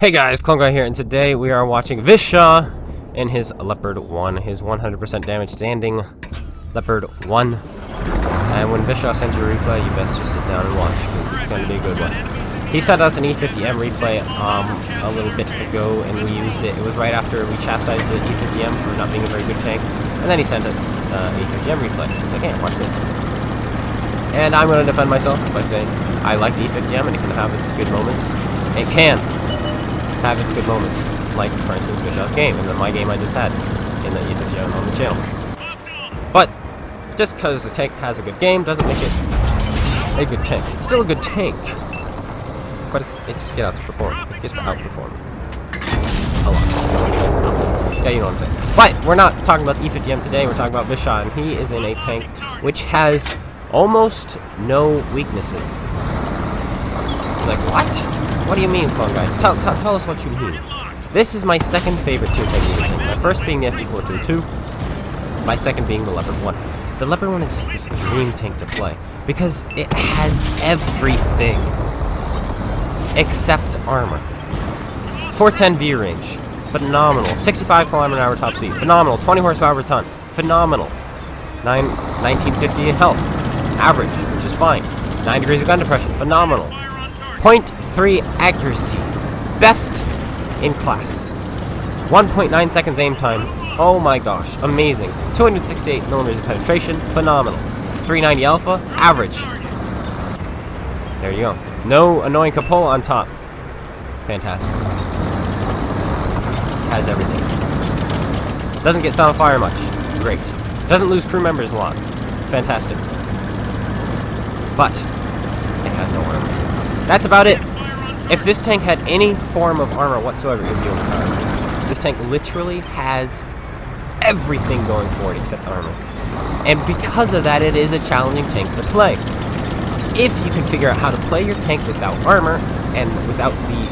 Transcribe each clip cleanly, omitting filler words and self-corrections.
Hey guys, Clone Guy here, and today we are watching Vishaw in his Leopard 1, his 100% damage standing Leopard 1. And when Vishaw sends you a replay, you best just sit down and watch, because it's going to be a good one. He sent us an E50M replay a little bit ago, and we used it. It was right after we chastised the E50M for not being a very good tank, and then he sent us an E50M replay. He's like, hey, watch this. And I'm going to defend myself by saying, I like the E50M, and it can have its good moments. It can have its good moments, like, for instance, Vishaw's game, and then my game I just had in the E50M on the channel. But just because the tank has a good game doesn't make it a good tank. It's still a good tank, but it just gets outperformed. It gets outperformed a lot. Yeah, you know what I'm saying. But we're not talking about the E50M today. We're talking about Vishaw, and he is in a tank which has almost no weaknesses. Like, what? What do you mean, Clone Guy? Tell us what you mean. This is my second favorite tier 10 tank. My first being the FE432. My second being the Leopard 1. The Leopard 1 is just this dream tank to play, because it has everything except armor. 410 V range. Phenomenal. 65 km/h top speed. Phenomenal. 20 horsepower per ton. Phenomenal. 1950 in health. Average, which is fine. 9 degrees of gun depression. Phenomenal. 0.3 accuracy. Best in class. 1.9 seconds aim time. Oh my gosh. Amazing. 268mm of penetration. Phenomenal. 390 alpha. Average. There you go. No annoying cupola on top. Fantastic. Has everything. Doesn't get set on fire much. Great. Doesn't lose crew members a lot. Fantastic. But it has no armor. That's about it. If this tank had any form of armor whatsoever, it would be overpowered. This tank literally has everything going for it except armor. And because of that, it is a challenging tank to play. If you can figure out how to play your tank without armor and without the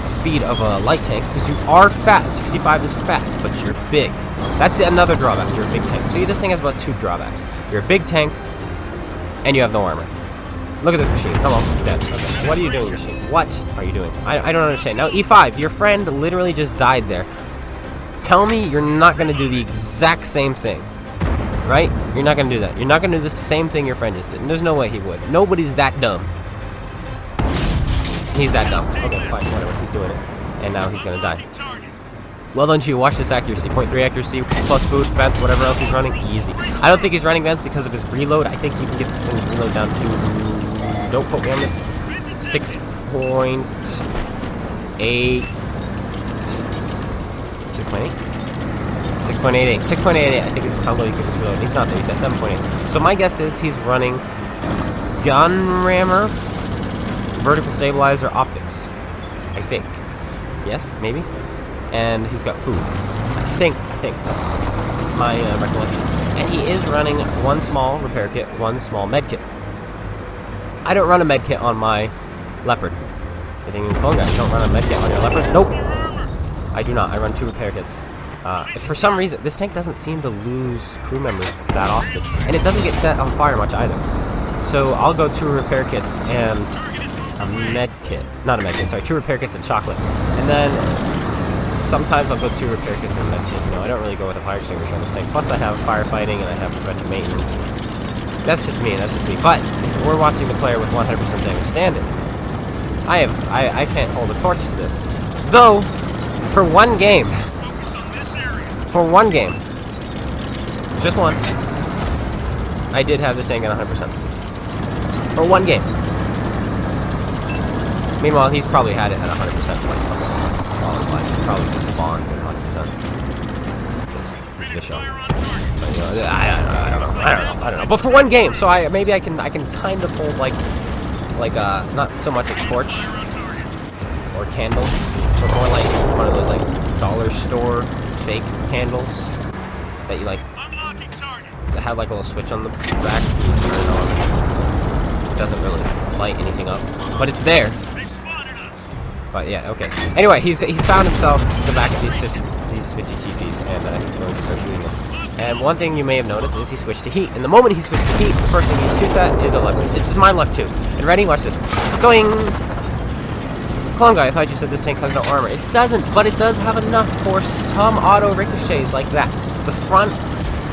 speed of a light tank, because you are fast. 65 is fast, but you're big. That's another drawback. You're a big tank. So this thing has about 2 drawbacks. You're a big tank, and you have no armor. Look at this machine. Hello. Dead. Okay. What are you doing, machine? What are you doing? I don't understand. Now, E5, your friend literally just died there. Tell me you're not going to do the exact same thing. Right? You're not going to do that. You're not going to do the same thing your friend just did. And there's no way he would. Nobody's that dumb. He's that dumb. Okay, fine. Whatever. He's doing it. And now he's going to die. Well done, you. Watch this accuracy. 0.3 accuracy, plus food, vents, whatever else he's running. Easy. I don't think he's running vents because of his reload. I think you can get this thing's reload down to... Don't quote me on this. 6.8. 6.8? 6.88. 6.88, I think is how low you can reload. He's not there, he's at 7.8. So my guess is he's running gun rammer, vertical stabilizer, optics. I think. Yes, maybe? And he's got food. I think. That's my recollection. And he is running 1 small repair kit, 1 small med kit. I don't run a med kit on my Leopard. You think you Clone Guy, you don't run a med kit on your Leopard? Nope. I do not. I run 2 repair kits. For some reason, this tank doesn't seem to lose crew members that often. And it doesn't get set on fire much either. So I'll go 2 repair kits and a med kit. Not a med kit, sorry. 2 repair kits and chocolate. And then sometimes I'll go 2 repair kits and med kit. You know, I don't really go with a fire extinguisher on this tank. Plus I have firefighting and I have preventive maintenance. That's just me, But we're watching the player with 100% damage standing. I can't hold a torch to this. Though, for one game, just one, I did have this tank at 100%. For one game. Meanwhile, he's probably had it at 100% for all his life. He probably just spawned at 100%. Just Vishaw. But, you know, I don't know. But for one game, so maybe I can kind of hold like not so much a torch or candle, but more like one of those like dollar store fake candles that you like that have like a little switch on the back. It doesn't really light anything up, but it's there. But yeah, okay. Anyway, he's found himself in the back of these 50 TPs, and he's going to start shooting them. And one thing you may have noticed is he switched to heat. And the moment he switched to heat, the first thing he shoots at is a Leopard. It's my luck too. And ready? Watch this. Going. Clone Guy, I thought you said this tank has no armor. It doesn't, but it does have enough for some auto ricochets like that. The front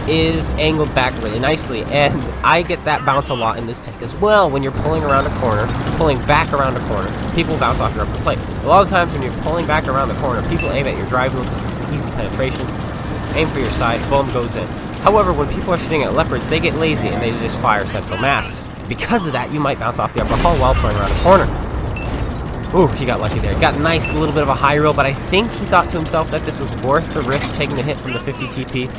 is angled back really nicely, and I get that bounce a lot in this tank as well. When you're pulling around a corner, pulling back around a corner, people bounce off your upper plate. A lot of times when you're pulling back around the corner, people aim at your drive wheel because it's easy penetration. Aim for your side, boom, goes in. However, when people are shooting at Leopards, they get lazy and they just fire central mass. Because of that, you might bounce off the upper hull while pulling around a corner. Ooh, he got lucky there. Got a nice little bit of a high roll, but I think he thought to himself that this was worth the risk taking the hit from the 50 TP.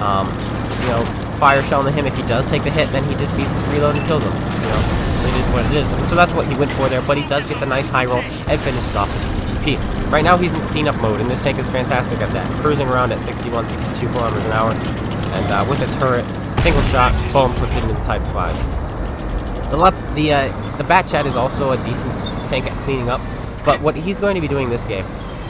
You know, fire shell on him. If he does take the hit, then he just beats his reload and kills him. You know, it is what it is. And so that's what he went for there, but he does get the nice high roll and finishes off the 50 TP. Right now he's in cleanup mode, and this tank is fantastic at that. Cruising around at 61, 62 kilometers an hour, and with a turret, single shot, boom, puts it into the Type 5. The Bat Chat is also a decent tank at cleaning up, but what he's going to be doing this game,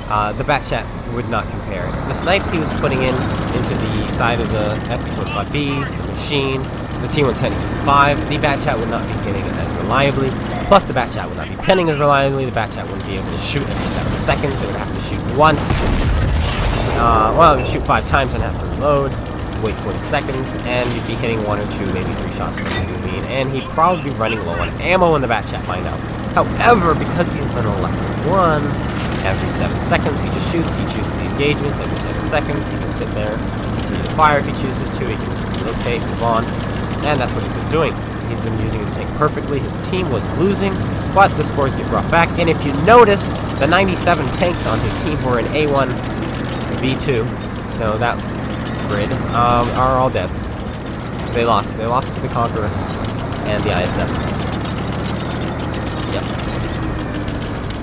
the Bat Chat would not compare. The snipes he was putting into the side of the F-25B, the machine, the T-110E5, the Bat Chat would not be hitting it as reliably. Plus, the Bat Chat would not be pinning as reliably. The Bat Chat wouldn't be able to shoot every 7 seconds. It would have to shoot once. Well, it would shoot 5 times and have to reload. Wait 40 seconds, and you'd be hitting 1 or 2, maybe 3 shots per magazine. And he'd probably be running low on ammo in the Bat Chat by now. However, because he's an Leopard 1, every 7 seconds he just shoots. He chooses the engagements every 7 seconds. He can sit there, continue to fire if he chooses to. He can relocate, move on, and that's what he's been doing. He's been using his tank perfectly. His team was losing, but the scores get brought back. And if you notice, the 97 tanks on his team were in A1, B2, no, that grid, are all dead. They lost. They lost to the Conqueror and the IS-7. Yep.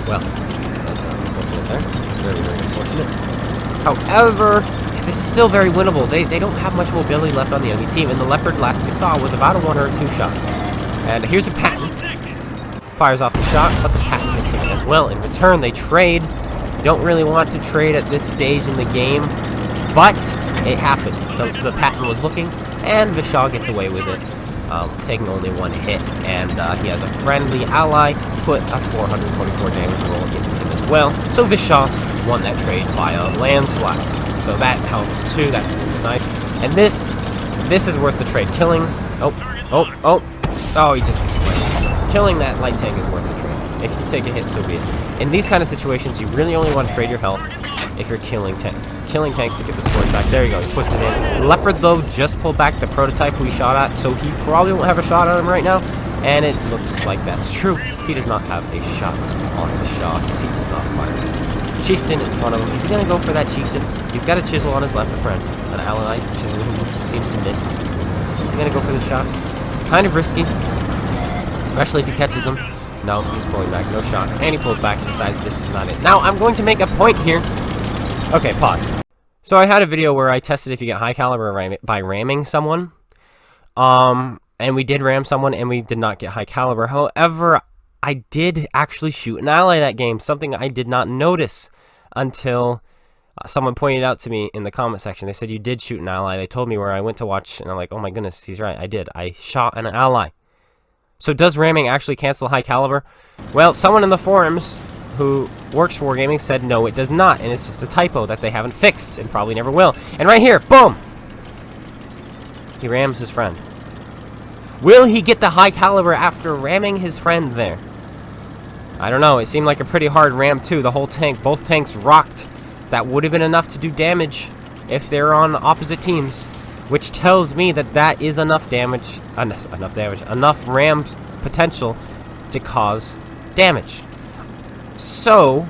Well, that's unfortunate there. Very, very unfortunate. However, this is still very winnable. They don't have much mobility left on the enemy team, and the Leopard last we saw was about a 1 or a 2 shot. And here's a Patton. Fires off the shot, but the Patton hits him as well. In return, they trade. You don't really want to trade at this stage in the game, but it happened. The Patton was looking, and Vishaw gets away with it, taking only 1 hit, and he has a friendly ally put a 424 damage roll into him as well. So Vishaw won that trade by a landslide. So that helps too. That's really nice. And this is worth the trade. Killing. Oh, he just gets away. Killing that light tank is worth the trade. If you take a hit, so be it. In these kind of situations, you really only want to trade your health if you're killing tanks. Killing tanks to get the scores back. There you go. He puts it in. Leopard, though, just pulled back the prototype who he shot at, so he probably won't have a shot on him right now. And it looks like that's true. He does not have a shot on the shot because he does not fire. Chieftain in front of him. Is he going to go for that Chieftain? He's got a chisel on his left, a friend. An ally chisel who seems to miss. Is he going to go for the shot? Kind of risky. Especially if he catches him. No, he's pulling back. No shot. And he pulls back and decides this is not it. Now, I'm going to make a point here. Okay, pause. So I had a video where I tested if you get high caliber by ramming someone. And we did ram someone and we did not get high caliber. However, I did actually shoot an ally that game, something I did not notice until someone pointed out to me in the comment section. They said, you did shoot an ally. They told me where I went to watch, and I'm like, oh my goodness, he's right, I did. I shot an ally. So does ramming actually cancel high caliber? Well, someone in the forums who works for Wargaming said no, it does not, and it's just a typo that they haven't fixed, and probably never will. And right here, boom! He rams his friend. Will he get the high caliber after ramming his friend there? I don't know. It seemed like a pretty hard ram, too. The whole tank, both tanks rocked. That would have been enough to do damage if they're on opposite teams, which tells me that that is enough damage, enough ram potential to cause damage. So,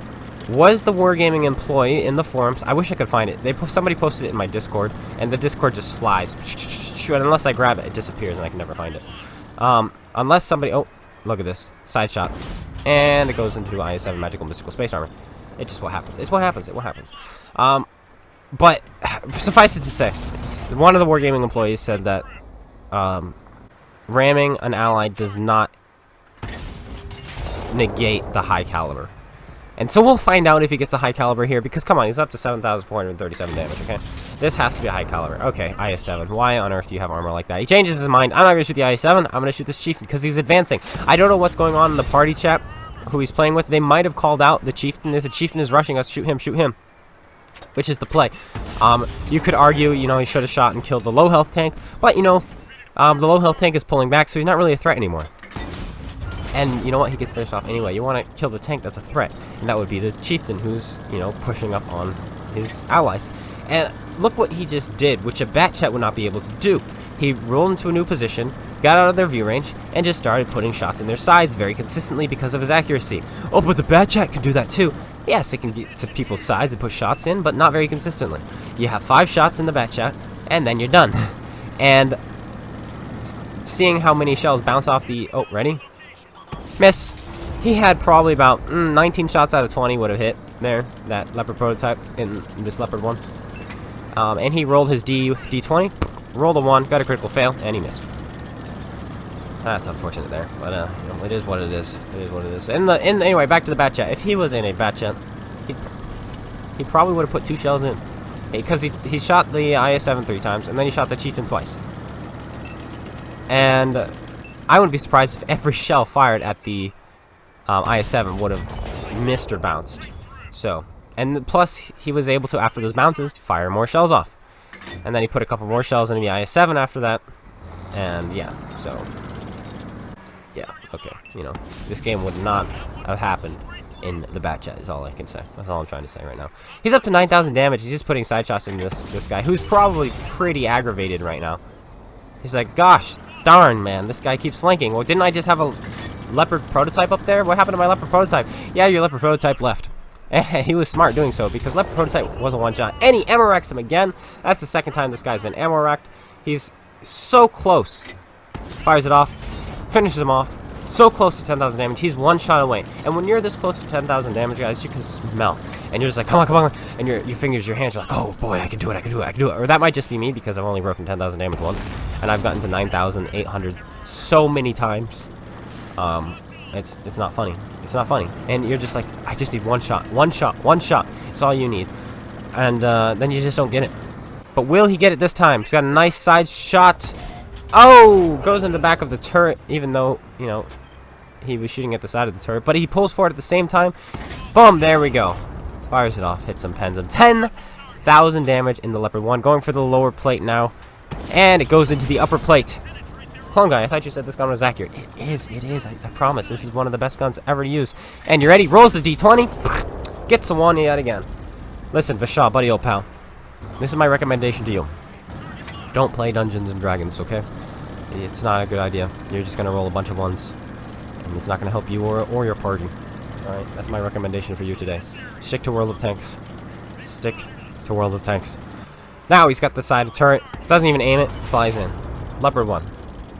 was the Wargaming employee in the forums? I wish I could find it. Somebody posted it in my Discord, and the Discord just flies. And unless I grab it, it disappears, and I can never find it. Unless somebody... Oh, look at this. Side shot. And it goes into IS-7 Magical Mystical Space Armor. It's just what happens. It's what happens. It what happens. But suffice it to say, one of the Wargaming employees said that ramming an ally does not negate the high caliber. And so we'll find out if he gets a high caliber here, because come on, he's up to 7,437 damage, okay? This has to be a high caliber. Okay, IS-7. Why on earth do you have armor like that? He changes his mind. I'm not going to shoot the IS-7. I'm going to shoot this chief because he's advancing. I don't know what's going on in the party chat. who he's playing with. They might have called out the chieftain. If the chieftain is rushing us, shoot him, shoot him. Which is the play. You could argue, you know, he should have shot and killed the low health tank, but you know, the low health tank is pulling back, so he's not really a threat anymore. And you know what? He gets finished off anyway. You want to kill the tank that's a threat, and that would be the chieftain who's, you know, pushing up on his allies. And look what he just did, which a bat chat would not be able to do. He rolled into a new position, got out of their view range, and just started putting shots in their sides very consistently because of his accuracy. Oh, but the bat chat can do that too. Yes, it can get to people's sides and put shots in, but not very consistently. You have 5 shots in the bat chat, and then you're done. And seeing how many shells bounce off the... Oh, ready? Miss. He had probably about 19 shots out of 20 would have hit there, that Leopard prototype in this Leopard 1. And he rolled his D20, rolled a 1, got a critical fail, and he missed. That's unfortunate there, but you know, it is what it is. It is what it is. Anyway, back to the bat chat. If he was in a bat chat, he probably would have put 2 shells in, because he shot the IS-7 3 times, and then he shot the chieftain twice. And I wouldn't be surprised if every shell fired at the IS-7 would have missed or bounced. So, and plus he was able to, after those bounces, fire more shells off. And then he put a couple more shells into the IS-7 after that. And yeah, so yeah, okay, you know, this game would not have happened in the bat chat is all I can say. That's all I'm trying to say right now. He's up to 9,000 damage. He's just putting side shots in this guy, who's probably pretty aggravated right now. He's like, gosh darn, man, this guy keeps flanking. Well, didn't I just have a Leopard prototype up there? What happened to my Leopard prototype? Yeah, your Leopard prototype left. He was smart doing so, because Leopard prototype was a one-shot. And he ammo-racked him again. That's the second time this guy's been ammo-racked. He's so close. Fires it off. Finishes him off. So close to 10,000 damage. He's 1 shot away. And when you're this close to 10,000 damage, guys, you can smell. And you're just like, come on, come on. And your fingers, your hands are like, oh boy, I can do it, I can do it, I can do it. Or that might just be me, because I've only broken 10,000 damage once. And I've gotten to 9,800 so many times. It's not funny. It's not funny. And you're just like, I just need 1 shot. 1 shot. 1 shot. It's all you need. And then you just don't get it. But will he get it this time? He's got a nice side shot. Oh! Goes in the back of the turret, even though, you know, he was shooting at the side of the turret. But he pulls forward at the same time. Boom! There we go. Fires it off. Hits him, pens him. 10,000 damage in the Leopard 1. Going for the lower plate now. And it goes into the upper plate. Clone guy, I thought you said this gun was accurate. It is, it is. I promise. This is one of the best guns ever to use. And you ready? Rolls the D20. Gets the 1 yet again. Listen, Vishaw, buddy old pal. This is my recommendation to you. Don't play Dungeons and Dragons, okay? It's not a good idea. You're just going to roll a bunch of 1s. And it's not going to help you or your party. Alright, that's my recommendation for you today. Stick to World of Tanks. Stick to World of Tanks. Now he's got the side of turret. Doesn't even aim it. Flies in. Leopard 1.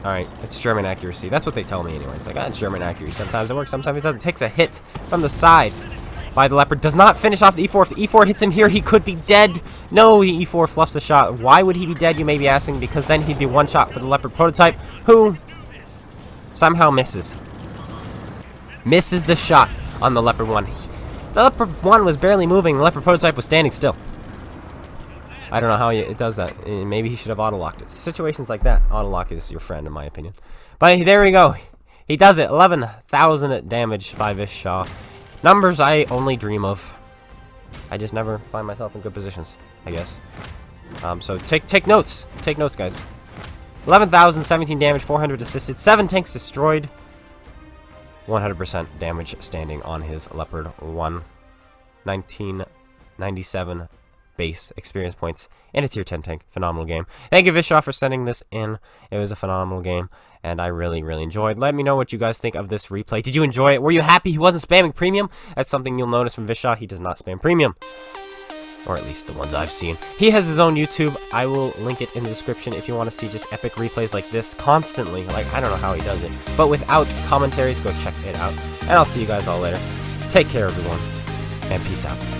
Alright, it's German accuracy. That's what they tell me anyway. It's like, it's German accuracy. Sometimes it works, sometimes it doesn't. Takes a hit from the side by the Leopard. Does not finish off the E4. If the E4 hits him here, he could be dead. No, the E4 fluffs the shot. Why would he be dead, you may be asking? Because then he'd be 1 shot for the Leopard prototype, who somehow misses. Misses the shot on the Leopard 1. The Leopard 1 was barely moving. The Leopard prototype was standing still. I don't know how it does that. Maybe he should have auto-locked it. Situations like that, auto-lock is your friend, in my opinion. But there we go. He does it. 11,000 damage by Vishaw. Numbers I only dream of. I just never find myself in good positions, I guess. So take notes. Take notes, guys. 11,000, 17 damage, 400 assisted, 7 tanks destroyed. 100% damage standing on his Leopard 1. 1997 base experience points and a tier 10 tank. Phenomenal game. Thank you, Vishaw, for sending this in. It was a phenomenal game, and I really, really enjoyed. Let me know what you guys think of this replay. Did you enjoy it? Were you happy he wasn't spamming premium? That's something you'll notice from Vishaw. He does not spam premium. Or at least the ones I've seen. He has his own YouTube. I will link it in the description if you want to see just epic replays like this constantly. Like, I don't know how he does it. But without commentaries, go check it out. And I'll see you guys all later. Take care, everyone. And peace out.